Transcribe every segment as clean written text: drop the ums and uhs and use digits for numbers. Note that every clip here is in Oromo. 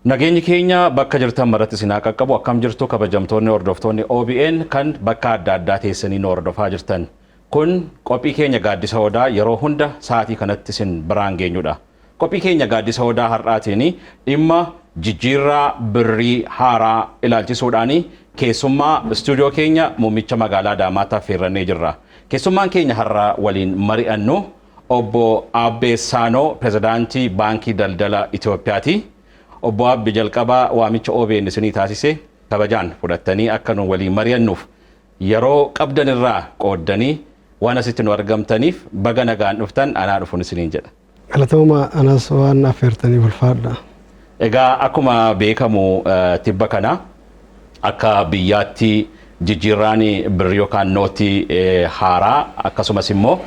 Nageenyi keenya bakka jirtan maratti sinaa qaqqabu akkam jirtu kabajamtoonni hordoftoonni OBN kan bakka adda addaa teessanii nu hordofaa jirtan. Kun qophii keenya gaaddisa odaa yeroo hunda sa'aatii kanatti sin biraan geenyudha. Qophii keenya gaaddisa odaa har'aatiin dhimma jijjiirraa birrii haaraa ilaalchisuudhaan keessummaa istuudiyoo keenya muummicha magaalaa Adaamaatti affeerrannee jirra. Keessummaan keenya har'a waliin mari'annu obbo Abbee Saanoo pirezidaantii Baankii Daldala Itoophiyaati. Obbo Abbi jalqabaa waamicha OBN isinii taasise kabajaan fudhattanii akka nu waliin mari'annuuf yeroo qabdan irraa qooddanii waan asitti nu argamtaniif baga nagaan dhuftan anaa dhufuun isiniin jedha. Galatooma anas waan affeertanii ulfaadha. Egaa akkuma beekamu tibba kana akka biyyaatti jijjiirraan birrii yookaan nootii haaraa akkasumas immoo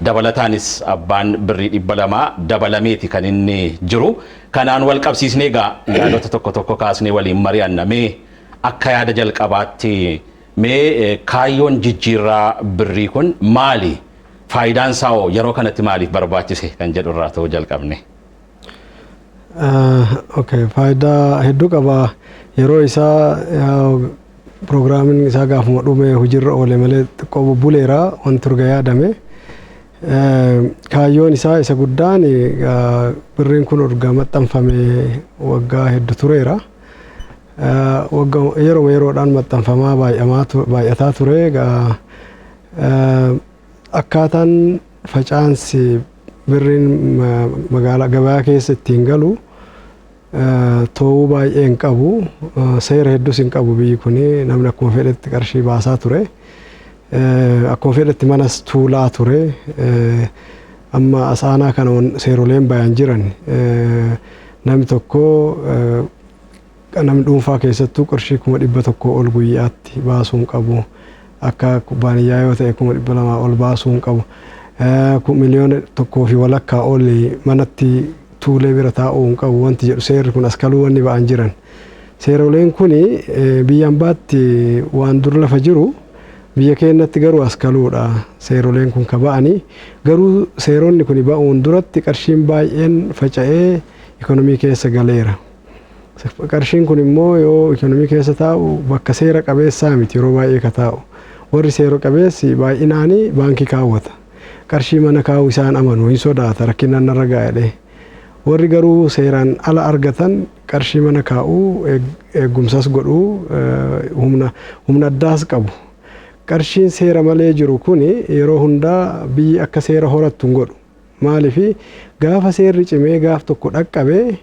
dabalataanis abbaan birrii 200 dabalameeti kan inni jiru. Kanaan wal qabsiisnee egaa yaadota tokko kaasnee waliin mari'anna. Mee akka yaada jalqabaatti mee kaayyoon jijjiirraa birrii kun maali? Faayidaan isaa yeroo kanatti maaliif barbaachise kan jedhu irraa ta'uu jalqabne. Faayidaa hedduu qaba. Yeroo isaa pirogiraamiin isaa gaafuma dhume hojiirra oole malee xiqqoo buleera wanti turga yaadame. Kaayyoon isaa isa guddaan birriin kun erga maxxanfame waggaa hedduu tureera. Yeroodhaan maxxanfamaa baay'ataa ture. Akkaataan facaansi birriin magaalaa gabaa keessa ittiin galu ta'uu baay'ee hin qabu. Seera hedduus hin qabu biyyi kun namni akkuma fedhetti qarshii baasaa ture. Akkuma fedhetti manas tuulaa ture. Amma asaanaa kana seeroleen bayan jiran namni tokko namni dhuunfaa keessattuu qarshii 100 ol guyyaatti baasuu hin qabu. Akka kubbaaniyyaa yoo ta'e 200 ol baasuu hin qabu. Miliyoona 1.5 ol manatti tuulee bira taa'uu hin qabu wanti jedhu seerri kun askaluu wanni ba'an jiran. Seeroleen kun biyyaan baatti waan dur lafa jiru. Biyya keenyatti garuu askaluudha. Seeroleen kun ka ba'anii garuu seeronni kun ba'uun duratti qarshiin baay'een faca'ee ikonomii keessa galeera. Qarshiin kun immoo yoo ikonomii keessa taa'u bakka seera qabeessaa miti yeroo baay'ee ka taa'u. Warri seera qabeessi baay'inaanii baankii kaawwata. Qarshii mana kaa'uu isaan amanu hin sodaata rakkinaan narra gaa'edhe. Warri garuu seeraan ala argatan qarshii mana kaa'uu eegumsas godhuu humna addaas qabu. Qarshiin seera malee jiru kun yeroo hundaa biyyi akka seera horattu hin godhu. Maaliif gaafa seerri cimee gaaf tokko dhaqqabee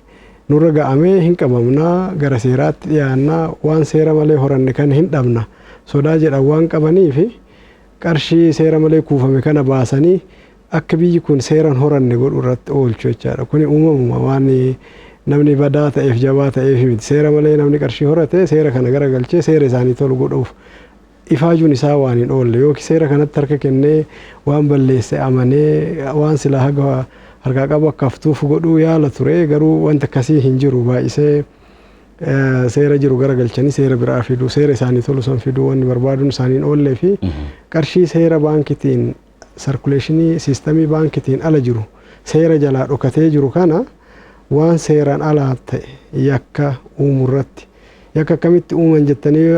nurra ga'amee hin qabamnaa gara seeraatti dhiyaannaa waan seera malee horanne kan hin dhabna. Sodaa jedhan waan qabaniif qarshii seera malee kuufame kana baasanii akka biyyi kun seeran horanne godhu irratti oolchu jechaadha. Kuni uumamuma waan namni badaa ta'eef jabaa ta'eef miti. Seera malee namni qarshii horate seera kana garagalchee seera isaanii tolu godhuuf. Ifaajuun isaa waan hin oolle yookiin seera kanatti harka kennee waan balleesse amanee waan silaa haga harkaa qabu akka haftuuf godhuu yaala ture garuu wanta akkasii hin jiru baay'isee seera jiru garagalchanii seera biraa fiduu seera isaanii tolu san fiduu wanni barbaaduun isaanii hin oollee fi qarshii seera baankitiin sarkuleeshinii siistamii baankitiin ala jiru seera jalaa dhokatee jiru kana waan seeraan alaa ta'e yakka uumurratti. Yakka akkamitti uuman jettanii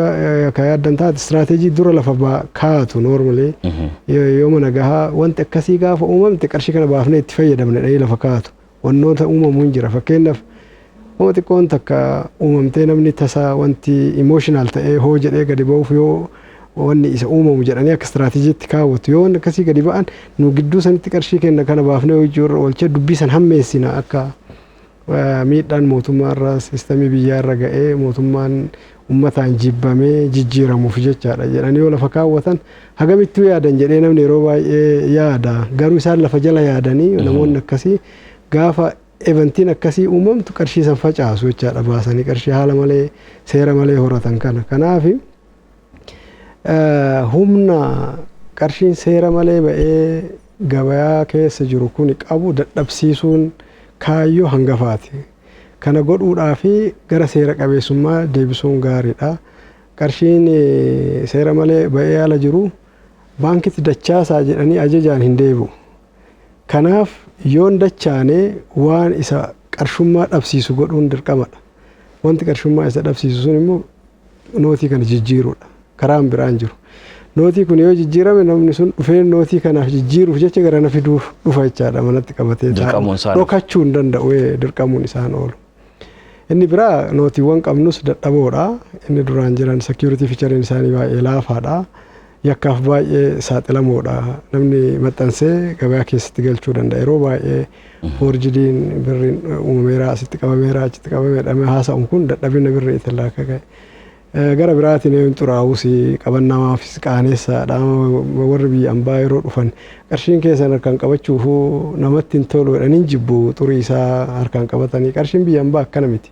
akka yaaddan taate istiraateejii dura lafa kaa'atu noormalee yoo mana gahaa wanti akkasii gaafa uumamte qarshii kana baafnee itti fayyadamne dhahee lafa kaa'atu wannoota uumamu hin jira. Fakkeenyaaf waan xiqqoon takka uumamtee namni tasaa wanti imooshinaal ta'ee hoo jedhee gadi ba'uuf yoo wanni isa uumamu jedhanii akka istiraateejiitti kaawwatu yoo wanni akkasii gadi ba'an nu gidduu sanitti qarshii kenna kana baafnee hojii irra oolchee dubbii san hammeessina akka miidhaan mootummaarra siistamii biyyaarra ga'ee mootummaan uummataan jibbamee jijjiiramuuf jechaadha jedhanii yoo lafa kaawwatan hagamittuu yaadan jedhee namni yeroo baay'ee yaada garuu isaan lafa jala yaadanii namoonni akkasii gaafa eventiin akkasii uumamtu qarshii san facaasu jechaadha baasanii qarshii haala malee seera malee horatan kana. Kanaaf humna qarshiin seera malee ba'ee gabayaa keessa jiru kun qabu dadhabsiisuun kaayyoo hangafaati. Kana godhuudhaaf gara seera qabeessummaa deebisuun gaariidha. Qarshiin seera malee ba'ee ala jiru baankitti dachaasaa jedhanii ajajaan hin deebi'u. Kanaaf yoon dachaanee waan isa qarshummaa dhabsiisu godhuun dirqamadha. wanti qarshummaa isa dhabsiisu sun immoo nootii kana jijjiiruudha karaan biraan jiru. Nootii kun yoo jijjiirame namni sun dhufee nootii kanaaf jijjiiruuf jecha gara na fiduuf dhufa jechaadha manatti qabatee dhokachuu hin danda'u dirqamuun isaan oolu. Inni biraa nootiiwwan qabnus dadhaboodha. Inni duraan jiran security feature isaanii baay'ee laafaadha. Yakkaaf baay'ee saaxilamoodha. Namni maxxansee gabaa keessatti galchuu danda'a. Yeroo baay'ee forjidiin birriin uumameera asitti qabameera achitti qabameedha haasa'uun kun dadhabina birrii ittiin laakka ka'e. Gara biraatiin yoo xuraawus qabannamaafis qaaneessaadha. Warri biyya ambaa yeroo dhufan qarshiin keessan harkaan qabachuuf namatti hin tolu jedhanii jibbu xurii isaa harkaan qabatanii qarshiin biyya ambaa akkana miti.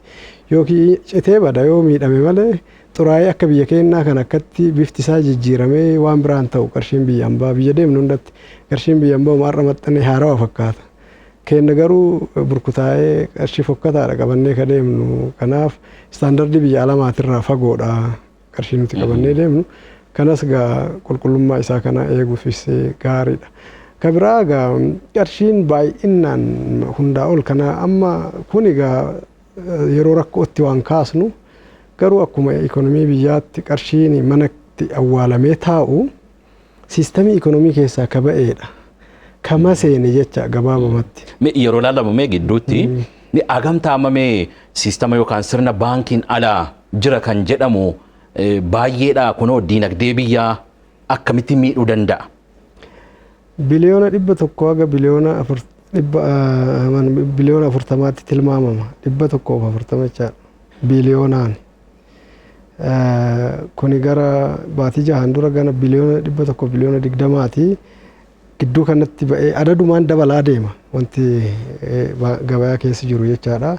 Yookiin citee bada yoo miidhame malee xuraa'ee akka biyya keenyaa kan akkatti bifti isaa jijjiiramee waan biraan ta'u qarshiin biyya ambaa biyya deemnu hundatti qarshiin biyya ambaa maarra maxxanee haarawaa fakkaata. Keenya garuu burkutaa'ee qarshii fokkataadha qabannee ka deemnu. Kanaaf istaandardii biyya alamaatirraa fagoodha qarshii nuti qabannee deemnu. Kanas gaa qulqullummaa isaa kana eeguufis gaariidha. Ka biraa gaa qarshiin baay'inaan hundaa ol kana amma kuni gaa yeroo rakkootti waan kaasnu garuu akkuma ikonomii biyyaatti qarshiin manatti awwaalamee taa'u siistamii ikonomii keessaa ka ba'eedha. Kama seene jecha gabaabamatti. Yeroo ilaalamu gidduutti ni agamtaamamee siistama yookaan sirna baankiin alaa jira kan jedhamu baay'eedha kunoo diinagdee biyyaa akkamitti miidhuu danda'a? Biliyoona 100 haga biliyoona 40 tilmaamama. 140 jechaadha. Biliyoonaan. Kuni gara baatii jahaan dura gana biliyoona 100 biliyoona 20 gidduu kanatti ba'ee adadumaan dabalaa deema wanti gabaa keessa jiru jechaadha.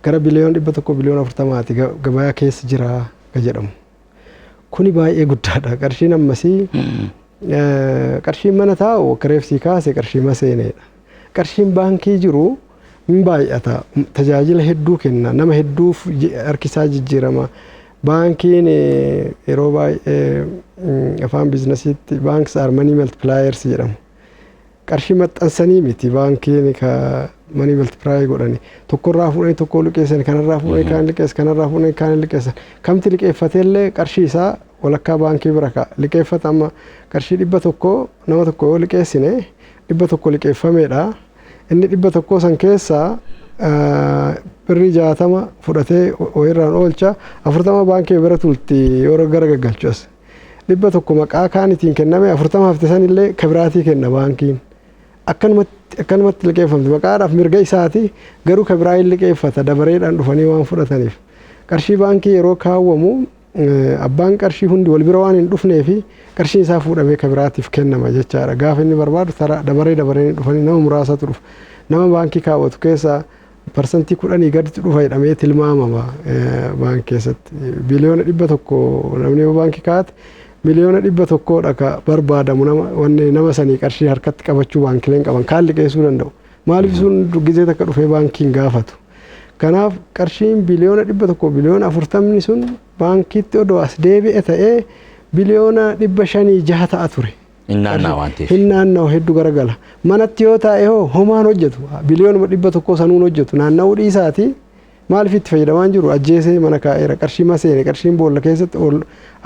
Gara biliyoona 100 biliyoona 40 gabaa keessa jira ka jedhamu. Kuni baay'ee guddaadha. Qarshiin ammasii qarshiin mana taa'u akka reefsii kaase qarshii maseenedha. Qarshiin baankii jiru hin baay'ata. Tajaajila hedduu kenna. Nama hedduuf harkisaa jijjiirama. Baankiin yeroo baay'ee afaan biizinasiitti banks are money multipliers jedhamu. Qarshii maxxansanii miti baankiin ka money multiplier godhani. Tokkorraa fuudhanii tokko liqeessan kanarraa fuudhanii kaan liqeessan kanarraa fuudhanii kaan liqeessan. Kamti liqeeffateellee qarshii isaa walakkaa baankii bira ka'a. Liqeeffata amma qarshii 100 nama tokko yoo liqeessine 100 liqeeffameedha. Inni 100 san keessaa birrii 60 fudhatee irraan oolcha 40 baankii bira tulti yoo gara gaggalchu as. 100 maqaa kaanitiin kenname 40 hafte sanillee kabiraatii kenna baankiin. Akkanumatti liqeeffamti maqaadhaaf mirga isaati garuu kabiraa hin liqeeffata dabareedhaan dhufanii waan fudhataniif. Qarshii baankii yeroo kaawwamu abbaan qarshii hundi wal bira waan hin dhufneefi qarshiin isaa fuudhamee kabiraatiif kennama jechaadha. Gaafa inni barbaadu dabaree dhufanii nama muraasatu dhufa. Nama baankii kaawwatu keessaa parsantii 10 gaditti dhufa jedhamee tilmaamama baankii keessatti. Biliyoona 100 namni baankii kaa'ate miliyoona 100 ka barbaadamu nama sanii qarshii harkatti qabachuu baankileen qaban kaan liqeessuu danda'u. Maaliif sun gizee takka dhufee baankiin gaafatu. Kanaaf qarshiin biliyoona 100 biliyoona 40 sun baankiitti odoo as deebi'e ta'ee biliyoona 506 ta'a ture. Innaannaa waan ta'eef. Innaannaa hedduu garagala. Manatti yoo taa'e homaan hojjetu biliyoona 100 sanuun hojjetu naanna'uu dhiisaati. Maaliif itti fayyadamaan jiru ajjeesee mana kaa'eera qarshii maseene qarshiin boolla keessatti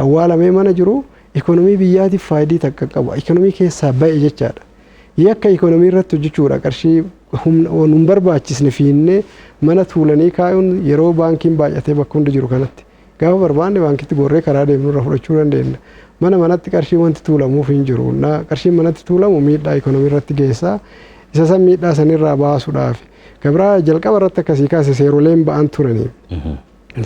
awwaalamee mana jiru ikonomii biyyaatiif faayidii takka qabu ikonomii keessaa ba'e jechaadha. Yakka ikonomii irratti hojjechuudha qarshii hin barbaachisne fiinnee mana tuulanii kaa'uun yeroo baankiin baay'atee bakka hunda jiru kanatti gaafa barbaanne baankitti gorree karaa deemnu irraa fudhachuu dandeenya. Manatti qarshii wanti tuulamuuf hin jiru. Qarshiin manatti tuulamu miidhaa ikonomii irratti geessaa isa san miidhaa sanirraa baasuudhaaf. Kabira jalqaba irratti akkasii kaase seeroleen ba'an turanii.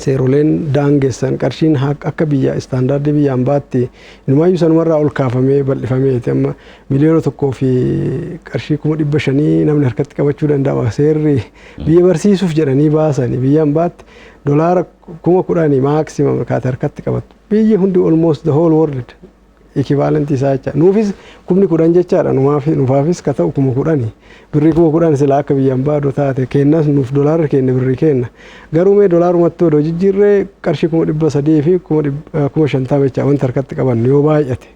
Seeroleen daangessan qarshiin akka biyya istaandardii biyya ambaatti ilmaayyuu sanumarraa ol kaafamee bal'ifameeti amma miliyoona 1 fi qarshii 500 namni harkatti qabachuu danda'a. Seerri biyya barsiisuuf jedhanii baasanii biyya ambaatti dolaara 10,000 maaksimaam kaate harkatti qabatu. Biyyi hundi almost the whole world ekivalentii isaa jecha. Nuufis 10,000 jechaadha nuufaafis ka ta'u 10,000. Birrii 10,000 silaa akka biyya ambaadoo taate kennas nuuf dolaarra kenna birrii kenna. Garuu mee dolaarumatti odoo jijjiirree qarshii 300 fi 50 jecha wanta harkatti qaban yoo baay'ate.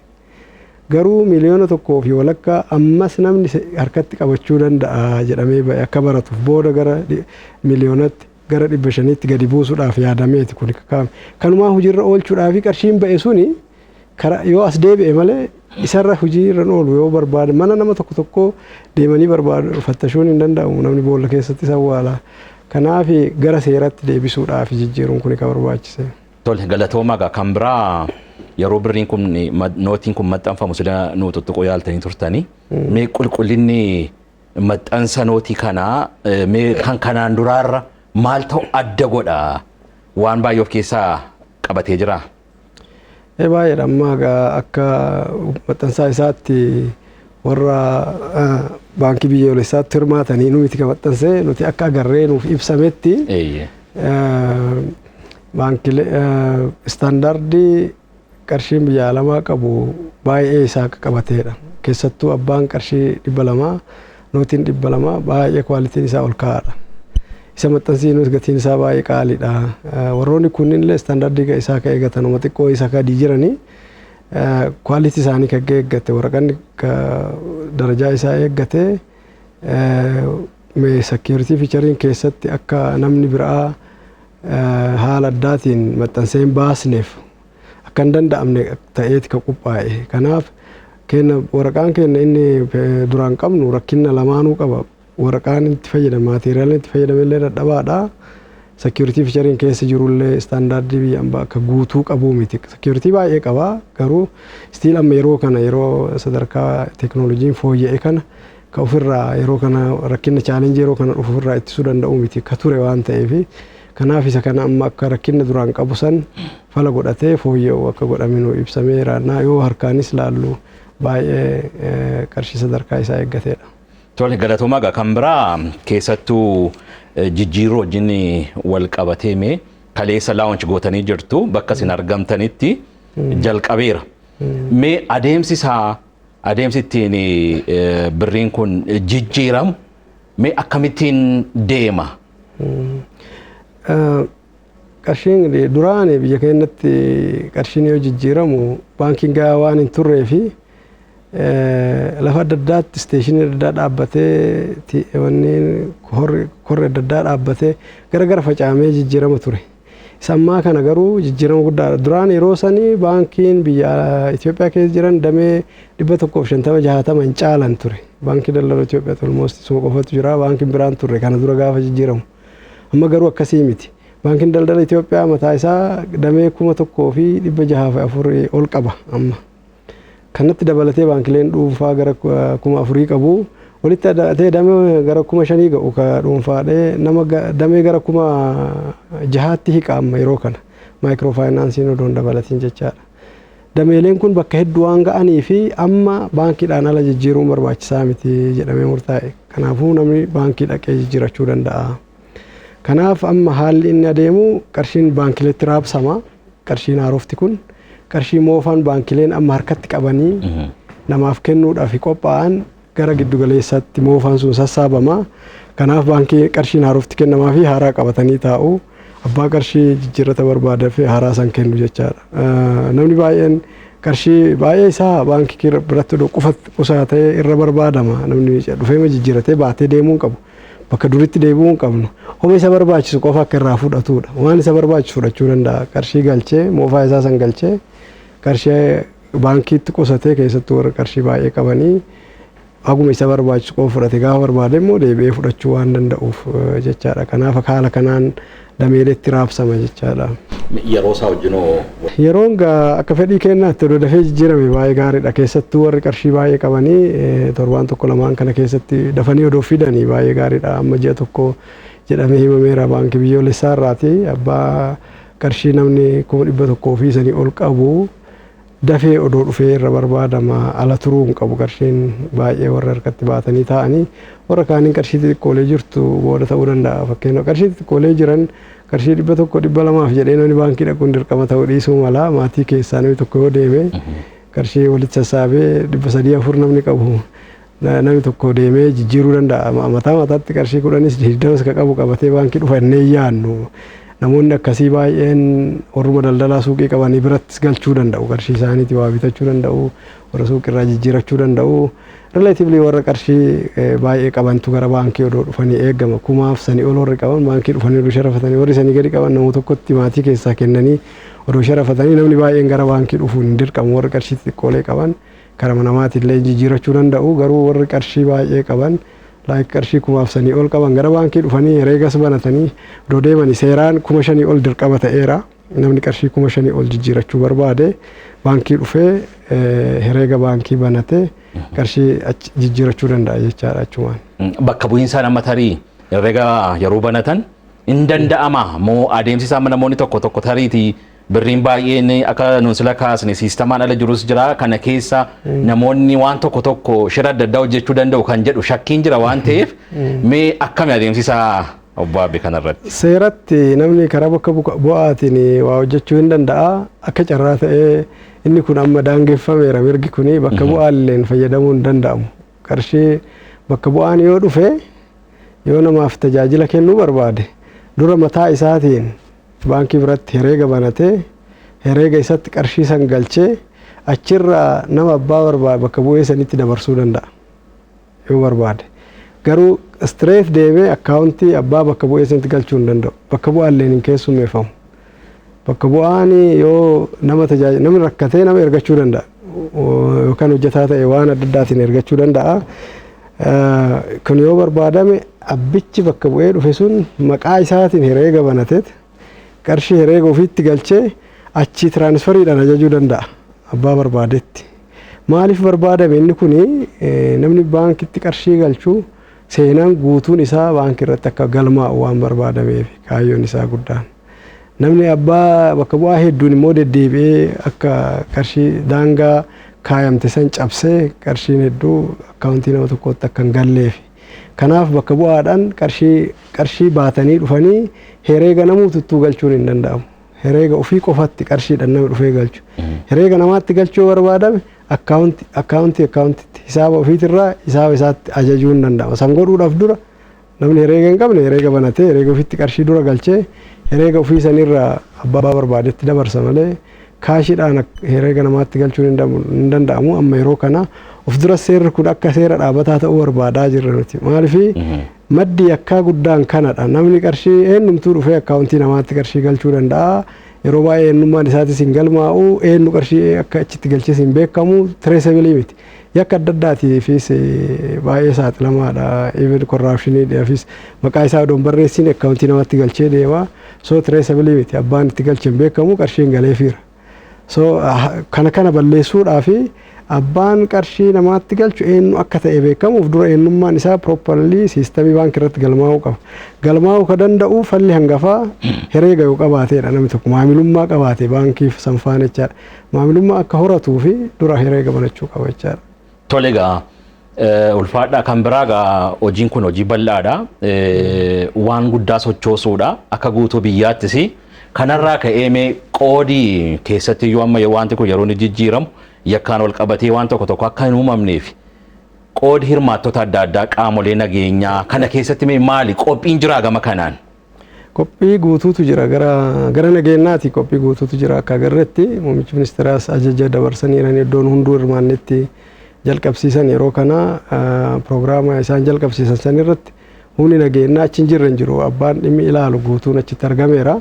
Garuu miliyoona 1 fi walakkaa ammas namni harkatti qabachuu danda'a jedhamee akka baratuuf booda gara miliyoonatti gara 500tti gadi buusuudhaaf yaadameeti kun kakkaa'ame. Kanumaa hojiirra oolchuudhaaf qarshiin ba'e suni yoo as deebi'e malee isarra hojiirra oolu yoo barbaade mana nama tokko deemanii barbaadu fattashuun hin danda'amu namni boolla keessatti awwaala. Kanaaf gara seeratti deebisuudhaaf jijjiiruun kun kan barbaachise. Tole galatoomaa kan biraa yeroo birriin kun nootiin kun maxxanfamu sila nuu tuttuqoo yaaltanii turtanii mee qulqullinni maxxansa nootii kanaa mee kan kanaan duraarra maal ta'u adda godha waan baay'ee of keessaa qabatee jira. Baay'eedha amma akka maxxansaa isaatti warra baankii biyyoolessaatti hirmaatanii nuti kan maxxansee nuti akka agarree nuuf ibsametti baankilee istaandaardii qarshiin biyya alamaa qabu baay'ee isaa qabateedha. Keessattuu abbaan qarshii 200 nootiin 200 baay'ee kwaalitiin isaa ol ka'aadha. Isa maxxansiinuus gatiin isaa baay'ee qaaliidha. Warroonni kunniin illee istaandaardii isaa kan eegatan uma xiqqoo isaa kan jiranii kwaalitii isaanii kan eeggate waraqaan darajaa isaa eeggate security featuring keessatti akka namni biraa haala addaatiin maxxansee hin baasneef akka hin danda'amne ta'eeti kan qophaa'e. Kanaaf waraqaan keenya inni duraan qabnu rakkina lamaanuu qaba. Waraqaan itti fayyadame maateriyaaliin itti fayyadame illee dadhabaadha. Security featuring keessa jirullee istaandaardii biyya ambaa akka guutuu qabu miti. Security baay'ee qaba garuu stiil amma yeroo kana yeroo sadarkaa teknooloojiin fooyya'e kana ka ofirraa yeroo kana rakkina chaalenjii yeroo kana ofirraa ittisuu danda'u miti ka ture waan ta'eef kanaaf isa kana amma akka rakkina duraan qabu san fala godhatee fooyya'u akka godhaminu ibsameera. Yoo harkaanis laallu baay'ee qarshii sadarkaa isaa eeggateedha. Tole galatoomaa kan biraa keessattuu jijjiiruu wajjin wal qabatee mee kaleessa laawunch gootanii jirtu bakka isin argamtanitti jalqabeera. Mee adeemsi ittiin birriin kun jijjiiramu mee akkamittiin deema? Qarshiin duraan biyya keenyatti qarshiin yoo jijjiiramu baankiin gahaa waan hin turree fi lafa adda addaatti isteeshinii adda addaa dhaabbatee wanneen korri adda addaa dhaabbatee gara facaamee jijjiirama ture. Sammaa kana garuu jijjiirama guddaadha. Duraan yeroo sanii baankiin biyya Itoophiyaa keessa jiran damee 150-60 hin caalan ture. Baankii daldala Itoophiyaa almost isuma qofatu jira. Baankiin biraan turre kana dura gaafa jijjiiramu. Amma garuu akkasii miti. Baankiin daldala Itoophiyaa mataa isaa damee 1,604 ol qaba amma. Kanatti dabalatee baankileen dhuunfaa gara 4,000 qabu. Walitti ta'ee damee gara 5,000 ga'u ka dhuunfaadhee nama damee gara 6,000tti hiqa amma yeroo kana. Maayikiroo faayinaansiin odoon dabalatiin jechaadha. Dameeleen kun bakka hedduu waan ga'anii fi amma baankiidhaan ala jijjiiruun barbaachisaa miti jedhamee murtaa'e. Kanaafuu namni baankii dhaqee jijjiirachuu danda'a. Kanaaf amma haalli inni adeemu qarshiin baankileetti raabsama. Qarshiin haarofti kun qarshii moofaan baankileen amma harkatti qabanii namaaf kennuudhaaf qophaa'an gara giddu galeessaatti moofaan sun sassaabama. Kanaaf baankii qarshiin haarofti kennamaa fi haaraa qabatanii taa'u. Abbaa qarshii jijjiirrata barbaada fi haaraa san kennu jechaadha. Namni baay'een qarshii baay'ee isaa baankii biratti qusaatee irra barbaadama. Namni dhufeema jijjiiratee baatee deemuu qabu. Bakka duritti deebi'uu hin qabnu. Homa isa barbaachisu qofa akka irraa fudhatudha. Waan isa barbaachisu fudhachuu danda'a. Qarshii galchee moofaa isaa san galchee qarshii baankiitti qusatee keessattuu warra qarshii baay'ee qabanii haguma isa barbaachisu qofa fudhate gaafa barbaade immoo deebi'ee fudhachuu waan danda'uuf jechaadha. Kanaaf haala kanaan dameeleetti raabsama jechaadha. Yeroo isaa wajjinoo yeroon akka fedhii kennaatti odoo dafee jijjiirame baay'ee gaariidha. Keessattuu warri qarshii baay'ee qabanii torbaan tokko lamaan kana keessatti dafanii odoo fidanii baay'ee gaariidha. Amma ji'a tokko jedhamee himameera baankii biyyoolessaa irraati. Abbaa qarshii namni 100,000 ol qabu dafee odoo dhufee irra barbaadama. Ala turuu hin qabu qarshiin baay'ee warra harkatti baatanii taa'anii warra kaaniin qarshii xixiqqoolee jirtu booda ta'uu danda'a. Fakkeenyaaf qarshii xixiqqoolee jiran qarshii 100-200 jedhee namni baankii dhaquun dirqama ta'uu dhiisuu mala. Maatii keessaa namni tokko yoo deeme qarshii walitti sassaabee 300-400 namni qabu namni tokko deemee jijjiiruu danda'a. Mataa mataatti qarshii 10-20 ka qabu qabatee baankii dhufa innee yaannu. namoonni akkasii baay'een warruma daldalaa suuqii qabanii birattis galchuu danda'u qarshii isaaniitii waa bitachuu danda'u warra suuqirraa jijjiirachuu danda'u relatively warra qarshii baay'ee qabantu gara baankii odoo dhufanii eegama kumaaf sanii ol warri qaban baankii dhufanii odoo sharafatanii warri sanii gadi qaban nama tokkotti maatii keessaa kennanii odoo sharafatanii namni baay'een gara baankii dhufuun hin dirqamu warri qarshii xixiqqoolee qaban karama namaatillee jijjiirachuu danda'u garuu warri qarshii baay'ee qaban laayik qarshii kumaaf sanii ol qaban gara baankii dhufanii herreegas banatanii odoo deemanii seeraan 5,000 ol dirqama ta'eera namni qarshii 5,000 ol jijjiirachuu barbaade baankii dhufee herreega baankii banatee qarshii jijjiirachuu danda'a jechaadha achumaan. Bakka bu'iinsa nama tarii herreega yeroo banatan hin danda'ama moo adeemsi isaa namoonni tokko tariitii birriin baay'een akka nuusila kaasne siistamaan ala jirus jira kana keessa namoonni waan tokko shira adda addaa hojjechuu danda'u kan jedhu shakkiin jira waan ta'eef mee akkami adeemsi isaa obbo Abbee kanarratti. Seeratti namni karaa bakka bu'aatiin waa hojjechuu hin danda'a akka carraa ta'ee inni kun amma daangeffameera mirgi kuni bakka bu'aalleen fayyadamuu hin danda'amu qarshii bakka bu'aan yoo dhufe yoo namaaf tajaajila kennuu barbaade dura mataa isaatiin baankii biratti herreega banatee herreega isatti qarshii san galchee achirraa nama abbaa barbaade bakka bu'ee sanitti dabarsuu danda'a yoo barbaade garuu straight deemee akkaawuntii abbaa bakka bu'ee sanitti galchuu hin danda'u bakka bu'aalleen hin keessummeeffamu bakka bu'aan yoo nama tajaajila namni rakkatee nama ergachuu danda'a yookaan hojjetaa ta'e waan adda addaatiin ergachuu danda'a kun yoo barbaadame abbichi bakka bu'ee dhufe sun maqaa isaatiin herreega banateet qarshii herreega ofiitti galchee achi tiraansfariidhaan ajajuu danda'a abbaa barbaadetti. Maaliif barbaadame inni kuni namni baankitti qarshii galchuu seenaan guutuun isaa baankii irratti akka galmaa'u waan barbaadameef kaayyoon isaa guddaan. Namni abbaa bakka bu'aa hedduun immoo deddeebi'ee akka qarshii daangaa kaayamte san cabsee qarshiin hedduu akkaawuntii nama tokkotti akka hin galleef. Kanaaf bakka bu'aadhaan qarshii baatanii dhufanii herreega namuututtuu galchuun hin danda'amu. Herreega ofii qofatti qarshiidhaan namni dhufee galchu. Herreega namaatti galchuu barbaadame akkaawuntiitti hisaaba ofiitirraa hisaaba isaatti ajajuu hin danda'ama. San godhuudhaaf dura namni herreega hin qabne herreega banatee herreega ofiitti qarshii dura galchee herreega ofii sanirraa abbaa barbaadetti dabarsa malee kaashiidhaan herreega namaatti galchuun hin danda'amu. Amma yeroo kana of dura seerri kun akka seera dhaabataa ta'uu barbaadaa jirra nuti. Maaliif maddi yakkaa guddaan kanadha. Namni qarshii eenyumtuu dhufee akkaawuntii namaatti qarshii galchuu danda'a. Yeroo baay'ee eenyummaan isaatis hin galmaa'u eenyu qarshii akka achitti galches hin beekamu tireesabilii miti. Yakka adda addaatiifis baay'ee saaxilamaadha. Even korraapshiniidhaafis maqaa isaa odoon barreessin akkaawuntii namaatti galchee deema. So tireesabilii miti abbaan itti galche hin beekamu qarshiin galeefiira. So kana balleessuudhaafi abbaan qarshii namaatti galchu eenyu akka ta'e beekamuuf dura eenyummaan isaa properly siistamii baankii irratti galmaa'uu qaba. Galmaa'uu ka danda'u falli hangafaa herreega yoo qabaateedha namni tokko maamilummaa qabaate baankiif sanfaan jechaadha. Maamilummaa akka horatuu fi dura herreega banachuu qaba jechaadha. Tole egaa ulfaadhaa kan biraa egaa hojiin kun hojii bal'aadha. Waan guddaa sochoosuudha akka guutuu biyyaattis kanarraa ka'ee qoodii keessatti iyyuu amma wanti kun yeroo inni jijjiiramu yakkaan wal qabatee waan tokko akka hin uumamneef qoodi hirmaattota adda addaa qaamolee nageenyaa kana keessatti maali qophiin jira gama kanaan? Qophii guutuutu jira gara nageenyaati qophii guutuutu jira akka agarreetti muummichi ministeeraas ajaja dabarsaniiran iddoon hunduu hirmaannetti jalqabsiisan yeroo kana piroogiraama isaan jalqabsiisan san irratti humni nageenyaa achi hin jirre hin jiru abbaan dhimmi ilaalu guutuun achitti argameera.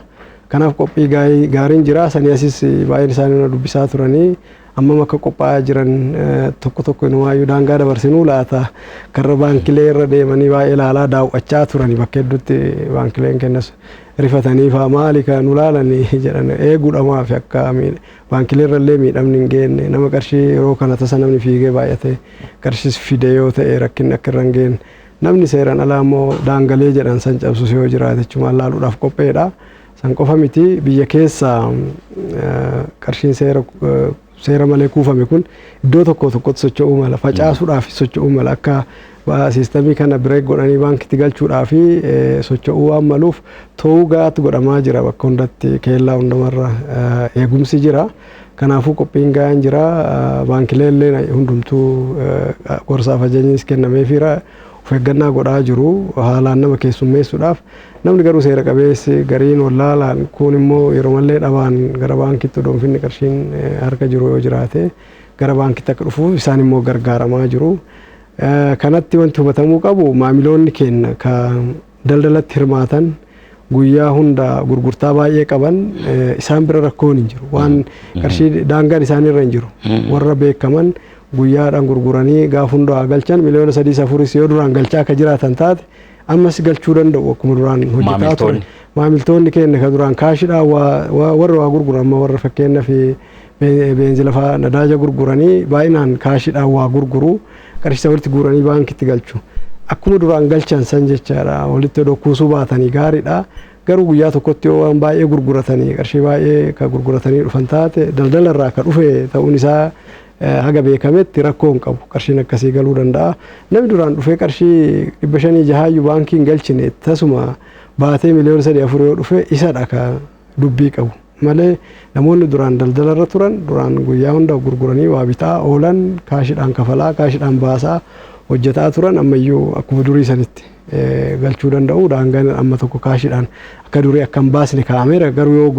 Kanaaf qophii gaariin jira sanii asis baay'een isaanii dubbisaa turanii amma akka qophaa'aa jiran tokko inumaayyuu daangaa dabarsinuu laata karra baankilee irra deemanii baay'ee ilaalaa daawwachaa turanii bakka hedduutti baankileen kennas rifatanii fa'aa maali kan nu laalanii jedhan eeguudhamaaf akka baankilee irrallee miidhamni hin geenye nama qarshii yeroo kana tasa namni fiigee baay'ate qarshiis fide yoo ta'e rakkinni akka irra hin geenye namni seeraan alaa immoo daangalee jedhan san cabsus yoo jiraate jechumaan laaluudhaaf qopheedha. San qofa miti biyya keessa qarshiin seera malee kuufame kun iddoo tokkotti socho'uu mala facaasuudhaaf socho'uu mala akka siistamii kana bireek godhanii baankitti galchuudhaaf socho'uu waan maluuf to'uu gahaatti godhamaa jira bakka hundatti keellaa hundumarra eegumsi jira. Kanaafuu qophiin gahaan jira baankilee illee hundumtuu gorsaaf ajajnis kennameefiira eeggannaa godhaa jiru haalaan nama keessummeessuudhaaf namni garuu seera qabeessi gariin wallaalaan kun immoo yeroo mallee dhabaan gara baankitti odoonfinni qarshiin harka jiru yoo jiraate gara baankitti akka dhufuuf isaan immoo gargaaramaa jiru. Kanatti wanti hubatamuu qabu maamiloonni keenya ka daldalatti hirmaatan guyyaa hunda gurgurtaa baay'ee qaban isaan bira rakkoon hin jiru waan qarshii daangaan isaanirra hin jiru warra beekaman guyyaadhaan gurguranii gaaf hundaa galchan miliyoona 3-4 yoo duraan galchaa akka jiraatan taate ammas galchuu danda'u akkuma duraan hojjetaa turan maamiltoonni keenya ka duraan kaashiidhaan warra waa gurguran warra fakkeenyaaf beenzila fa'aa nadaaja gurguranii baay'inaan kaashiidhaan waa gurguru qarshii walitti guuranii baankitti galchu. Akkuma duraan galchan san jechaadha walitti dhokkuusuu baatanii gaariidha garuu guyyaa tokkotti yoo waan baay'ee gurguratanii qarshii baay'ee ka gurguratanii dhufan taate daldala irraa ka dhufe ta'uun isaa haga beekametti rakkoo hin qabu qarshiin akkasii galuu danda'a namni duraan dhufee qarshii 500-600 baankiin galchine tasuma baatee miliyoona 3-4 yoo dhufe isadha ka dubbii qabu malee namoonni duraan daldala irra turan duraan guyyaa hunda gurguranii waa bitaa oolan kaashiidhaan kafalaa kaashiidhaan baasaa hojjetaa turan ammayyuu akkuma durii sanitti galchuu danda'u daangaan amma tokko kaashiidhaan akka durii akka hin baasne kaa'ameera garuu yoo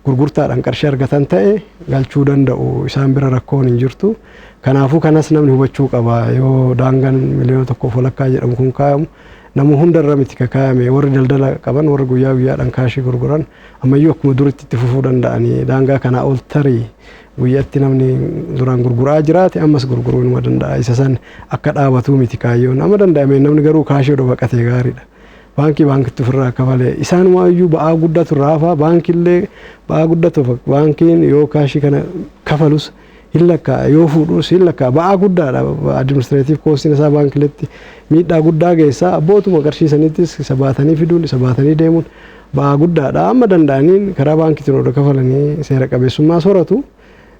gurgurtaadhaan qarshii argatan ta'e galchuu danda'u isaan bira rakkoon hin jirtu kanaafuu kanas namni hubachuu qaba yoo daangaan miliyoona 1.2 jedhamu kun kaa'amu namu hundarra miti ka kaa'ame warri daldala qaban warri guyyaa guyyaadhaan kaashii gurguran ammayyuu akkuma duritti itti fufuu danda'anii daangaa kanaa ol tarii guyyaatti namni duraan gurguraa jiraate ammas gurguruu nima danda'a isa san akka dhaabatuu miti kaayyoon amma danda'ame namni garuu kaashii odoo baqatee gaariidha. Baankitti ofirraa kafalee isaanumayyuu ba'aa guddatu raafa baankiillee ba'aa guddatu baankiin yoo kaashii kana kafalus hin lakkaa yoo fuudhus hin lakkaa ba'aa guddaadha administrative cost isaa baankiletti miidhaa guddaa geessaa abbootuma qarshii sanittis isa baatanii fiduun isa baatanii deemuun ba'aa guddaadha amma danda'aniin karaa baankitiin odoo kafalanii seera qabeessummaa sooratu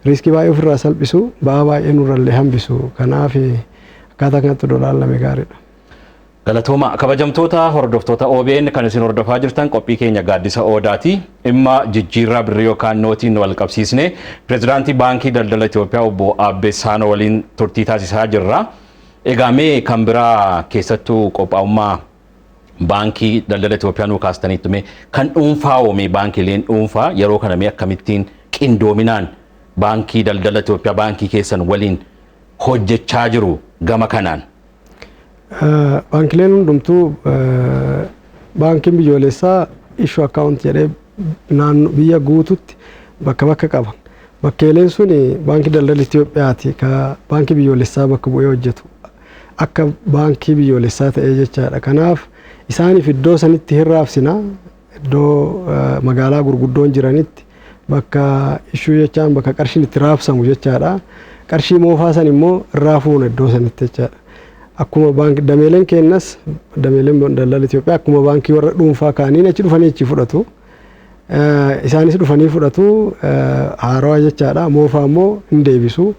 riiskii baay'ee ofirraa salphisu ba'aa baay'ee nurrallee hambisu kanaaf akkaataa kanatti dolaalame gaariidha. Galatooma kabajamtoota hordoftoota OBN kan isin hordofaa jirtan qophii keenya gaaddisa Odaati dhimma jijjiirraa birrii yookaan nootiin wal qabsiisne pirezidaantii baankii daldala Itoophiyaa obbo Abbee Saanoo waliin turtii taasisaa jirra. Egaa mee kan biraa keessattuu qophaa'ummaa baankii daldala Itoophiyaa nuu kaastaniitu mee kan dhuunfaa oomee baankiileen dhuunfaa yeroo kana mee akkamittiin qindoominaan baankii daldala Itoophiyaa baankii keessan waliin hojjechaa jiru gama kanaan. Baankileen hundumtuu baankiin biyyoolessaa issue account jedhee naannoo biyya guututti bakka qaban. Bakkeeleen sun baankii daldala Itoophiyaati ka baankii biyyoolessaa bakka bu'ee hojjetu akka baankii biyyoolessaa ta'ee jechaadha. Kanaaf isaaniif iddoo sanitti hirraafsina iddoo magaalaa gurguddoon jiranitti bakka issue jechaan bakka qarshiin itti raabsamu jechaadha. Qarshii moofaa san immoo irraa fuuna iddoo sanitti jechaadha. Akkuma baankii dameeleen kennas dameeleen daldala Itoophiyaa akkuma baankii warra dhuunfaa kaaniin achi dhufanii achi fudhatu. Isaanis dhufanii fudhatu haarawaa jechaadha. Moofaa immoo hin deebisu.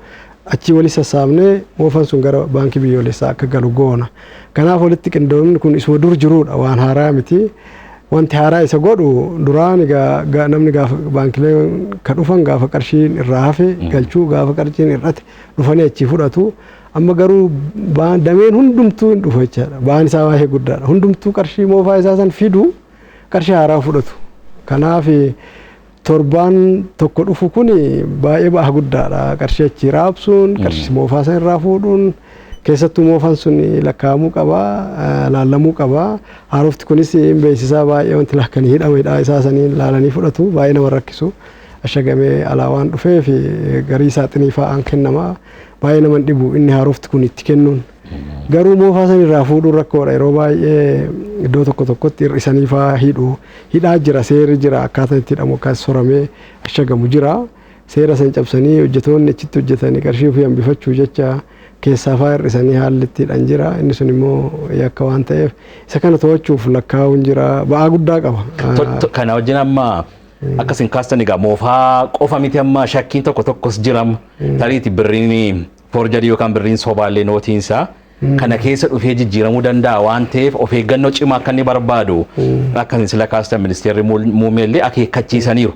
Achi wali sassaabnee moofaan sun gara baankii biyyoolessaa akka galu goona. Kanaaf walitti qindoomni kun isuma dur jiruudha waan haaraa miti. Wanti haaraa isa godhu duraan namni gaafa baankilee ka dhufan gaafa qarshiin irraa hafe galchuu gaafa qarshiin irratti dhufanii achi fudhatu. Amma garuu dameen hundumtuu hin dhufu jechaadha. Ba'aan isaa baay'ee guddaadha. Hundumtuu qarshii moofaa isaa san fidu qarshii haaraa fudhatu. Kanaaf torbaan tokko dhufu kun baay'ee ba'aa guddaadha. Qarshii achi raabsuun qarshii moofaa san irraa fuudhuun keessattuu moofaan sun lakkaa'amuu qabaa laallamuu qabaa. Haarofti kunis hin beeksisaa baay'ee wanti lakkanii hidhaa isaa saniin laalanii fudhatu baay'ee nama rakkisu. Ashagamee alaawaan dhufee fi garii saaxinii fa'aan kennamaa. Baay'ee nama dhibu inni haarofti kun itti kennuun garuu moofaa san irraa fuudhuun rakkoodha yeroo baay'ee iddoo tokkotti hir'isanii fa'aa hidhaa jira seerri jira akkaataan itti hidhamu akkas soramee ashagamu jira seera san cabsanii hojjetoonni achitti hojjetanii qarshii ofii hambifachuu jecha keessaa fa'aa hir'isanii haalli itti hidhan jira inni sun immoo yakka waan ta'eef isa kana to'achuuf lakkaa'uun jira ba'aa guddaa qaba. Kana wajjin amma akkasin kaastan egaa moofaa qofa miti amma shakkiin tokkos jiram tariiti birriin forjarii yookaan birriin sobaallee nootiinsaa kana keessa dhufee jijjiiramuu danda'a waan ta'eef of eeggannoo cimaa akka inni barbaadu akkasin sila kaastan ministeerri muumeellee akeekkachiisaniiru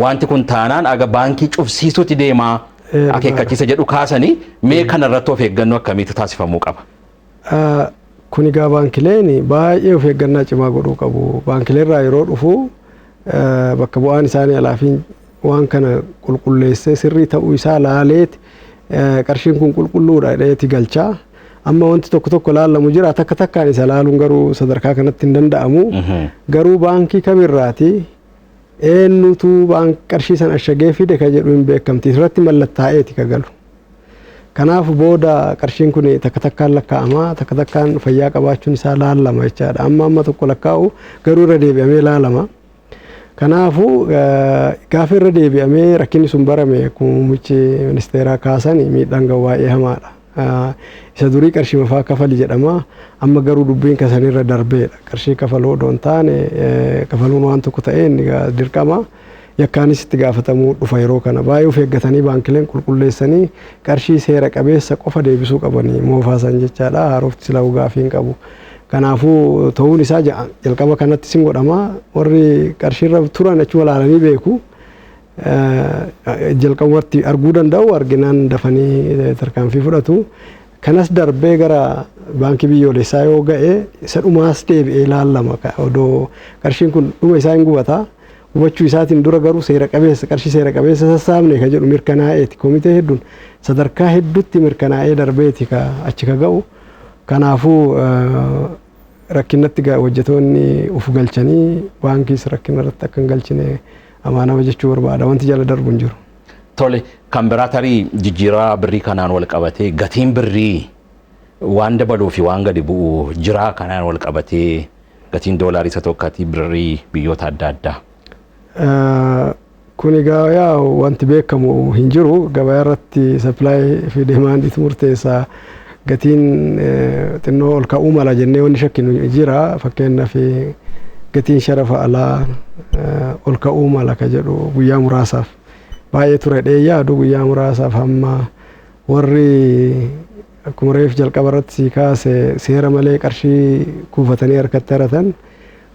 wanti kun taanaan aga baankii cufsiisuutti deemaa akeekkachiisa jedhu kaasanii mee kana irratti of eeggannoo akkamiitu taasifamuu qaba? Kuni egaa baankileen baay'ee of eeggannaa cimaa godhuu qabu. Baankileerraa yeroo dhufu bakka bu'aan isaanii alaafiin waan kana qulqulleessee sirrii ta'uu isaa laaleeti qarshiin kun qulqulluudha jedheeti galchaa. Amma wanti tokko laalamu jira takka takkaan isa laaluun garuu sadarkaa kanatti hin danda'amu. Garuu baankii kamirraati eenyutu qarshii san ashagee fide ka jedhu hin beekamti. Irratti mallattaa'eeti ka galu. Kanaaf booda qarshiin kun takka takkaan lakkaa'ama, takka takkaan fayyaa qabaachuun isaa laalama jechaadha. Amma tokko lakkaa'u garuu irra deebi'amee laalama. Kanaafuu gaafa irra deebi'amee rakkinni sun barame muummichi ministeeraa kaasan miidhaan baay'ee hamaadha. Isa durii qarshii mafaa kafali jedhama. Amma garuu dubbiin kasanirra darbeedha. Qarshii kafaluu odoo hin taane kafaluun waan tokko ta'een dirqama. Yakkaanis itti gaafatamuu dhufa yeroo kana. Baay'ee of eeggatanii baankileen qulqulleessanii qarshii seera qabeessa qofa deebisuu qabanii moofaasan jechaadha. Haarofti sila gaafii hin qabu. Kanaafuu ta'uun isaa jalqaba kanatti sin godhama. Warri qarshiirra turan achuma laalanii beeku. Jalqabumatti arguu danda'u arginaan dafanii tarkaanfii fudhatu. Kanas darbee gara baankii biyyoolessaa yoo ga'e isa dhumaas deebi'ee laalama. Odoo qarshiin kun dhuma isaa hin gubata. Hubachuu isaatiin dura garuu seera qabeessa qarshii seera qabeessa sassaabne ka jedhu mirkanaa'eeti. Komitee hedduun sadarkaa hedduutti mirkanaa'ee darbeeti achi ka ga'u. Kanaafuu rakkinatti hojjetoonni uf galchanii baankiis rakkina irratti akka hin galchine amaanama jechuu barbaada. Wanti jala darbu hin jiru. Tole kan biraa tarii jijjiiraa birrii kanaan wal qabatee gatiin birrii waan dabaluu fi waan gadi bu'u jiraa kanaan wal qabatee gatiin doolaarii isa tokkotti birrii biyyoota adda addaa. Kun egaa wanti beekamu hin jiru. Gabaa irratti supply fi demand murteessaa. Gatiin xinnoo ol ka'uu mala jennee wanni shakkinu jira. Fakkeenyaaf gatiin sharafa alaa ol ka'uu mala ka jedhu guyyaa muraasaaf baay'ee ture yaadu guyyaa muraasaaf hamma warri akkuma reef jalqaba irratti sii kaase seera malee qarshii kuufatanii harkatti haratan